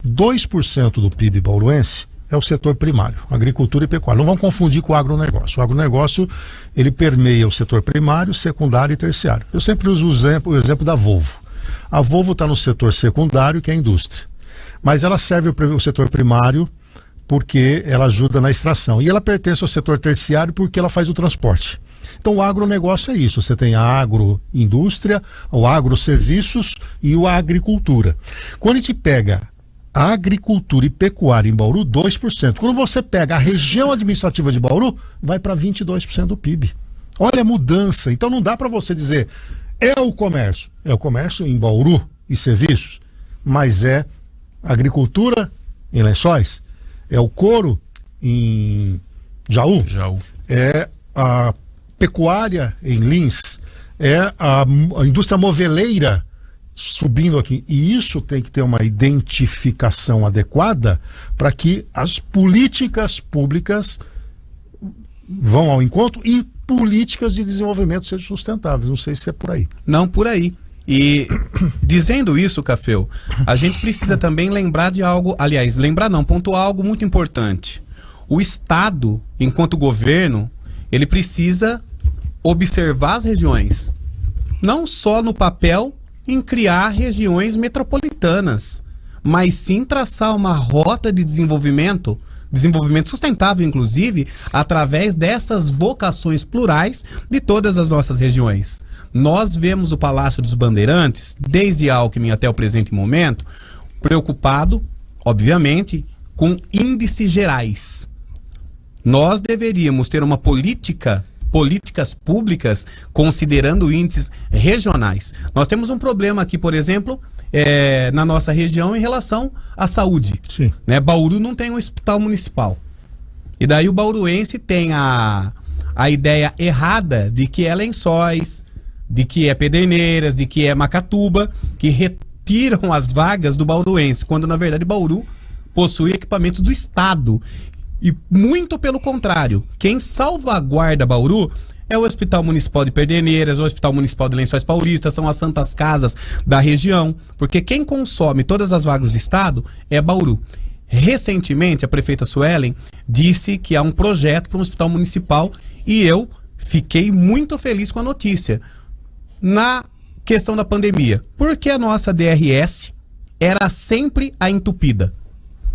2% do PIB bauruense é o setor primário, agricultura e pecuária. Não vamos confundir com o agronegócio. O agronegócio, ele permeia o setor primário, secundário e terciário. Eu sempre uso o exemplo da Volvo. A Volvo está no setor secundário, que é a indústria. Mas ela serve o setor primário porque ela ajuda na extração. E ela pertence ao setor terciário porque ela faz o transporte. Então o agronegócio é isso. Você tem a agroindústria, o agroserviços e a agricultura. Quando a gente pega a agricultura e pecuária em Bauru, 2%. Quando você pega a região administrativa de Bauru, vai para 22% do PIB. Olha a mudança. Então não dá para você dizer é o comércio. É o comércio em Bauru e serviços, mas é agricultura em Lençóis, é o couro em Jaú. É a pecuária em Lins, é a indústria moveleira subindo aqui. E isso tem que ter uma identificação adequada para que as políticas públicas vão ao encontro e políticas de desenvolvimento sejam sustentáveis. Não sei se é por aí. Não, por aí. E dizendo isso, Cafeu, a gente precisa também lembrar de algo, aliás, pontuar algo muito importante. O Estado, enquanto governo, ele precisa observar as regiões, não só no papel em criar regiões metropolitanas, mas sim traçar uma rota de desenvolvimento sustentável, inclusive, através dessas vocações plurais de todas as nossas regiões. Nós vemos o Palácio dos Bandeirantes, desde Alckmin até o presente momento, preocupado, obviamente, com índices gerais. Nós deveríamos ter uma políticas públicas considerando índices regionais. Nós temos um problema aqui, por exemplo, na nossa região em relação à saúde. Sim. Né? Bauru não tem um hospital municipal. E daí o bauruense tem a ideia errada de que é Lençóis, de que é Pederneiras, de que é Macatuba, que retiram as vagas do bauruense, quando na verdade Bauru possui equipamentos do Estado. E muito pelo contrário, quem salvaguarda Bauru é o Hospital Municipal de Pederneiras, o Hospital Municipal de Lençóis Paulista, são as santas casas da região, porque quem consome todas as vagas do Estado é Bauru. Recentemente, a prefeita Suelen disse que há um projeto para um hospital municipal e eu fiquei muito feliz com a notícia. Na questão da pandemia, porque a nossa DRS era sempre a entupida,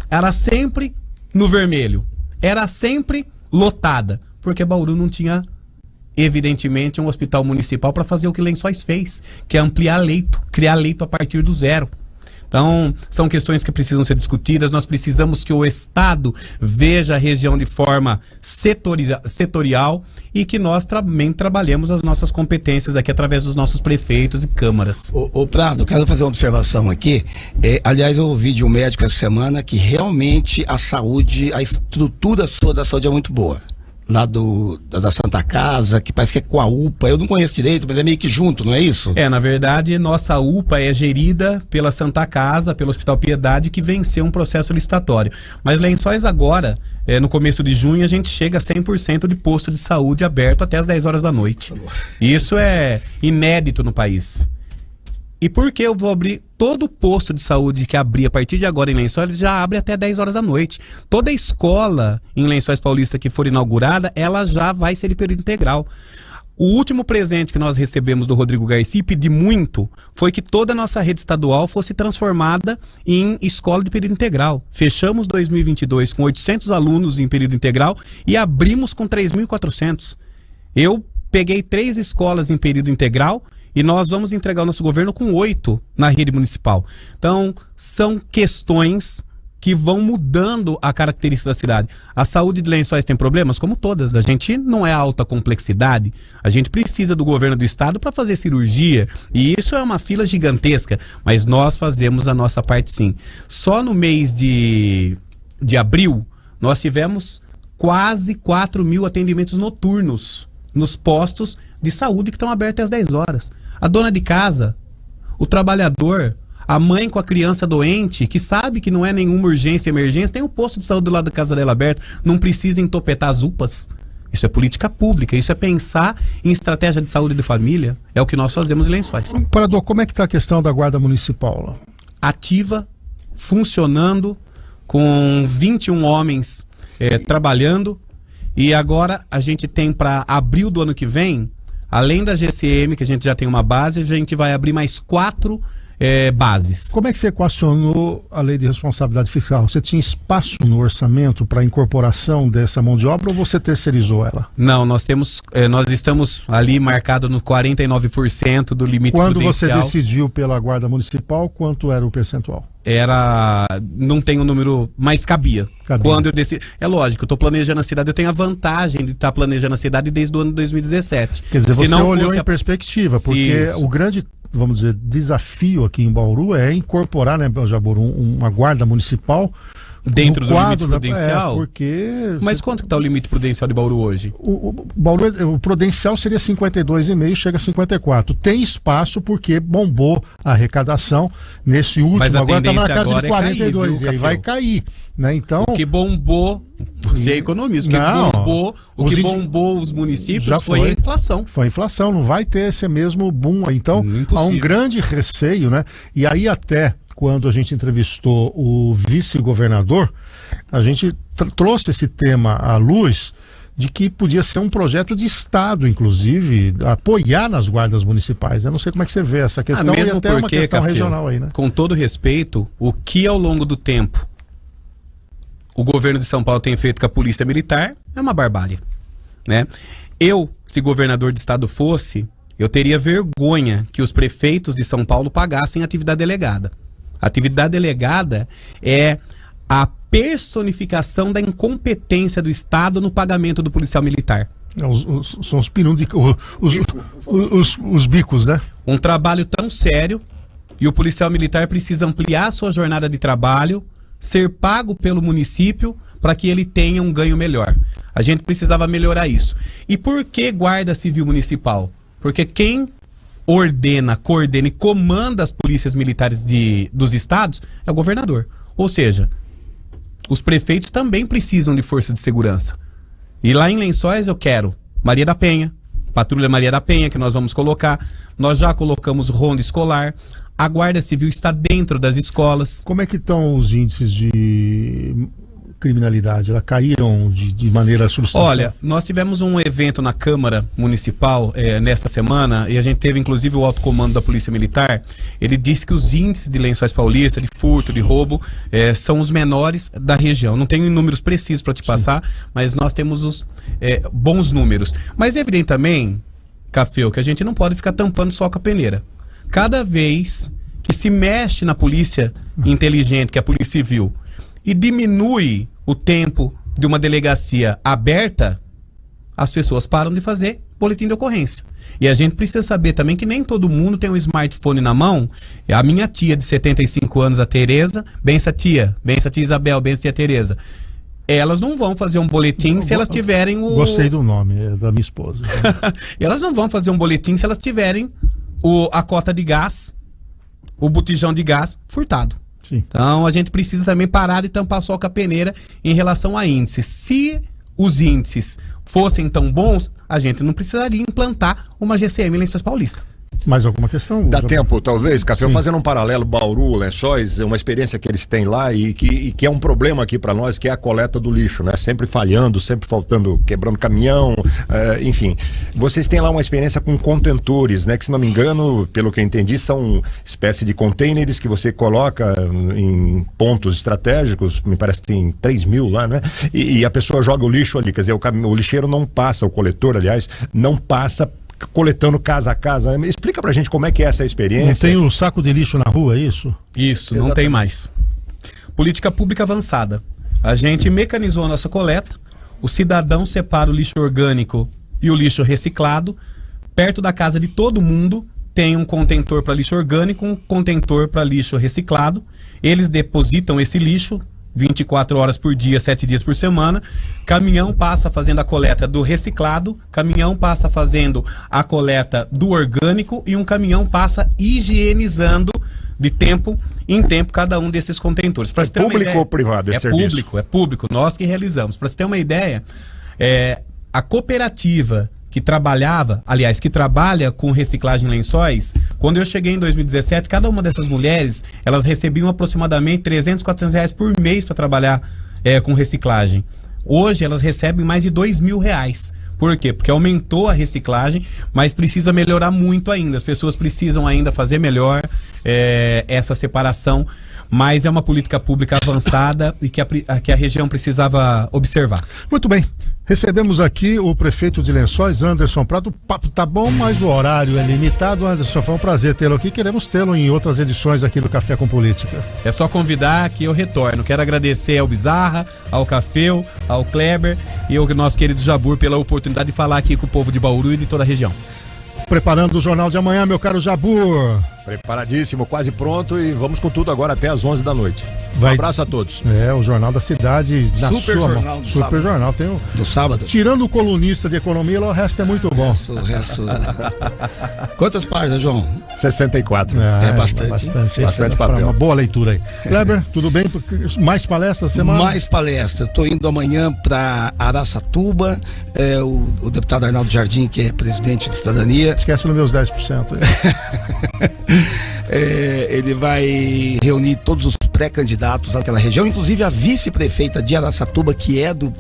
era sempre no vermelho, era sempre lotada, porque Bauru não tinha, evidentemente, um hospital municipal para fazer o que Lençóis fez, que é ampliar leito, criar leito a partir do zero. Então, são questões que precisam ser discutidas. Nós precisamos que o Estado veja a região de forma setorial e que nós também trabalhemos as nossas competências aqui através dos nossos prefeitos e câmaras. Ô Prado, eu quero fazer uma observação aqui. Aliás, eu ouvi de um médico essa semana que realmente a saúde, a estrutura da saúde é muito boa. Lá da Santa Casa, que parece que é com a UPA, eu não conheço direito, mas é meio que junto, não é isso? Na verdade, nossa UPA é gerida pela Santa Casa, pelo Hospital Piedade, que venceu um processo licitatório. Mas Lençóis agora, no começo de junho, a gente chega a 100% de posto de saúde aberto até as 10 horas da noite. Isso é inédito no país. E por que eu vou abrir todo posto de saúde que abrir a partir de agora em Lençóis, já abre até 10 horas da noite. Toda escola em Lençóis Paulista que for inaugurada, ela já vai ser de período integral. O último presente que nós recebemos do Rodrigo Garcia, e pedi muito, foi que toda a nossa rede estadual fosse transformada em escola de período integral. Fechamos 2022 com 800 alunos em período integral e abrimos com 3.400. Eu peguei 3 escolas em período integral e nós vamos entregar o nosso governo com 8 na rede municipal. Então, são questões que vão mudando a característica da cidade. A saúde de Lençóis tem problemas? Como todas. A gente não é alta complexidade. A gente precisa do governo do estado para fazer cirurgia. E isso é uma fila gigantesca. Mas nós fazemos a nossa parte sim. Só no mês de abril, nós tivemos quase 4.000 atendimentos noturnos nos postos de saúde que estão abertos às 10 horas. A dona de casa, o trabalhador, a mãe com a criança doente, que sabe que não é nenhuma urgência, emergência, tem um posto de saúde do lado da casa dela aberto, não precisa entopetar as UPAs. Isso é política pública, isso é pensar em estratégia de saúde de família, é o que nós fazemos em Lençóis. Parador, como é que está a questão da Guarda Municipal lá? Ativa, funcionando, com 21 homens trabalhando, e agora a gente tem para abril do ano que vem, além da GCM, que a gente já tem uma base, a gente vai abrir mais 4 bases. Como é que você equacionou a lei de responsabilidade fiscal? Você tinha espaço no orçamento para incorporação dessa mão de obra ou você terceirizou ela? Não, nós estamos ali marcado no 49% do limite Quando prudencial. Você decidiu pela Guarda Municipal, quanto era o percentual? Não tem um número, mas cabia. Quando eu decidi, é lógico, eu estou planejando a cidade, eu tenho a vantagem de estar planejando a cidade desde o ano de 2017. Quer dizer, você olhou em perspectiva, porque o grande, vamos dizer, desafio aqui em Bauru é incorporar, né, Jabor, uma guarda municipal dentro do limite prudencial? Mas Você... quanto que está o limite prudencial de Bauru hoje? O prudencial seria 52,5, chega a 54. Tem espaço porque bombou a arrecadação nesse último. Mas a agora está tendência marcado de 42, cair, viu, e aí vai cair, né? Então, o que bombou, você é economista, o que bombou os municípios foi a inflação. Foi a inflação, não vai ter esse mesmo boom aí. Então, há um grande receio, né? E aí até quando a gente entrevistou o vice-governador, a gente trouxe esse tema à luz de que podia ser um projeto de Estado, inclusive, apoiar nas guardas municipais. Eu não sei como é que você vê essa questão, mesmo e até porque, uma questão regional aí, né? Com todo respeito, o que ao longo do tempo o governo de São Paulo tem feito com a polícia militar é uma barbárie, né? Eu, se governador de estado fosse, eu teria vergonha que os prefeitos de São Paulo pagassem atividade delegada. A atividade delegada é a personificação da incompetência do Estado no pagamento do policial militar. São os os bicos, né? Um trabalho tão sério e o policial militar precisa ampliar sua jornada de trabalho, ser pago pelo município para que ele tenha um ganho melhor. A gente precisava melhorar isso. E por que Guarda Civil Municipal? Porque quem ordena, coordena e comanda as polícias militares dos estados é o governador. Ou seja, os prefeitos também precisam de força de segurança. E lá em Lençóis eu quero Maria da Penha, Patrulha Maria da Penha, que nós vamos colocar. Nós já colocamos ronda escolar. A Guarda Civil está dentro das escolas. Como é que estão os índices de criminalidade? Elas caíram de maneira substancial? Olha, nós tivemos um evento na Câmara Municipal nesta semana e a gente teve inclusive o alto comando da Polícia Militar. Ele disse que os índices de Lençóis Paulista, de furto, de roubo, são os menores da região. Não tenho números precisos para te passar, mas nós temos os bons números. Mas evidente também, Café, que a gente não pode ficar tampando só com a peneira. Cada vez que se mexe na polícia inteligente, que é a Polícia Civil, e diminui o tempo de uma delegacia aberta, as pessoas param de fazer boletim de ocorrência. E a gente precisa saber também que nem todo mundo tem um smartphone na mão. A minha tia de 75 anos, a Tereza, bença tia Isabel, bença tia Tereza. Elas não vão fazer um boletim se elas tiverem o... Gostei do nome, é da minha esposa. Elas não vão fazer um boletim se elas tiverem a cota de gás, o botijão de gás furtado. Sim. Então a gente precisa também parar de tampar só com a peneira em relação a índices. Se os índices fossem tão bons, a gente não precisaria implantar uma GCM em Lençóis Paulista. Mais alguma questão? Dá tempo, talvez, Café, Sim. fazendo um paralelo, Bauru, Lençóis, uma experiência que eles têm lá e que é um problema aqui para nós, que é a coleta do lixo, né? Sempre falhando, sempre faltando, quebrando caminhão, enfim. Vocês têm lá uma experiência com contentores, né? Que, se não me engano, pelo que eu entendi, são espécie de containers que você coloca em pontos estratégicos, me parece que tem 3 mil lá, né? E a pessoa joga o lixo ali, quer dizer, o lixeiro não passa, o coletor, aliás, não passa coletando casa a casa. Explica pra gente como é que é essa experiência. Não tem o saco de lixo na rua, é isso? Isso, Exatamente. não tem mais. Política pública avançada. A gente mecanizou a nossa coleta, o cidadão separa o lixo orgânico e o lixo reciclado. Perto da casa de todo mundo tem um contentor para lixo orgânico, um contentor para lixo reciclado. Eles depositam esse lixo 24 horas por dia, 7 dias por semana. Caminhão passa fazendo a coleta do reciclado, caminhão passa fazendo a coleta do orgânico e um caminhão passa higienizando de tempo em tempo cada um desses contentores. É público ou privado esse serviço? É público, nós que realizamos. Para você ter uma ideia, a cooperativa que trabalha com reciclagem em Lençóis, quando eu cheguei em 2017, cada uma dessas mulheres, elas recebiam aproximadamente 300, 400 reais por mês para trabalhar com reciclagem. Hoje elas recebem mais de 2 mil reais. Por quê? Porque aumentou a reciclagem, mas precisa melhorar muito ainda. As pessoas precisam ainda fazer melhor essa separação, mas é uma política pública avançada e que a região precisava observar. Muito bem. Recebemos aqui o prefeito de Lençóis, Anderson Prado. O papo tá bom, mas o horário é limitado. Anderson, foi um prazer tê-lo aqui. Queremos tê-lo em outras edições aqui do Café com Política. É só convidar que eu retorno. Quero agradecer ao Bizarra, ao Café, ao Kleber e ao nosso querido Jabur pela oportunidade de falar aqui com o povo de Bauru e de toda a região. Preparando o Jornal de Amanhã, meu caro Jabur. Preparadíssimo, quase pronto, e vamos com tudo agora até às 11 da noite. Um abraço a todos. O Jornal da Cidade na Super sua jornal mão. do Super sábado. Jornal. Tem Do sábado. Tirando o colunista de economia, o resto é muito bom. O resto... Quantas páginas, João? 64. É bastante. Bastante Para papel. uma boa leitura aí. Kleber, tudo bem? Mais palestras semana? Mais palestra. Estou indo amanhã para Araçatuba. O deputado Arnaldo Jardim, que é presidente de Cidadania, Esquece nos meus 10% aí. ele vai reunir todos os pré-candidatos daquela região, inclusive a vice-prefeita de Araçatuba, que é do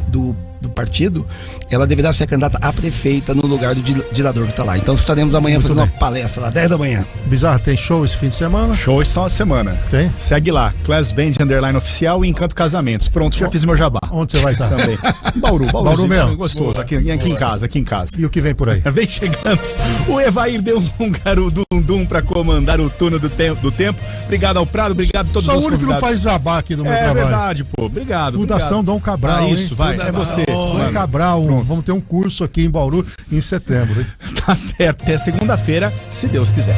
partido, ela deverá ser candidata a prefeita no lugar do diretor que está lá. Então estaremos amanhã Muito fazendo bem. uma palestra lá, 10 da manhã. Bizarro, tem show esse fim de semana? Show esse final de semana. Tem? Segue lá, Class Band __ oficial e Encanto Casamentos. Pronto, já fiz meu jabá. Onde você vai estar? Também. Bauru mesmo? Gostoso, aqui em casa. E o que vem por aí? Vem chegando. O Evair deu um garudum pra comandar o túnel do tempo. Obrigado ao Prado, obrigado a todos Só os o único que não convidados. faz jabá aqui do meu É trabalho. verdade, pô. Obrigado. Fundação obrigado. Dom Cabral, Isso, hein? vai. É você. Dom Mano. Cabral, vamos ter um curso aqui em Bauru em setembro, hein? Tá certo. Até segunda-feira, se Deus quiser.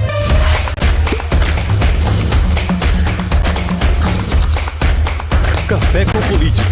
Café com Política.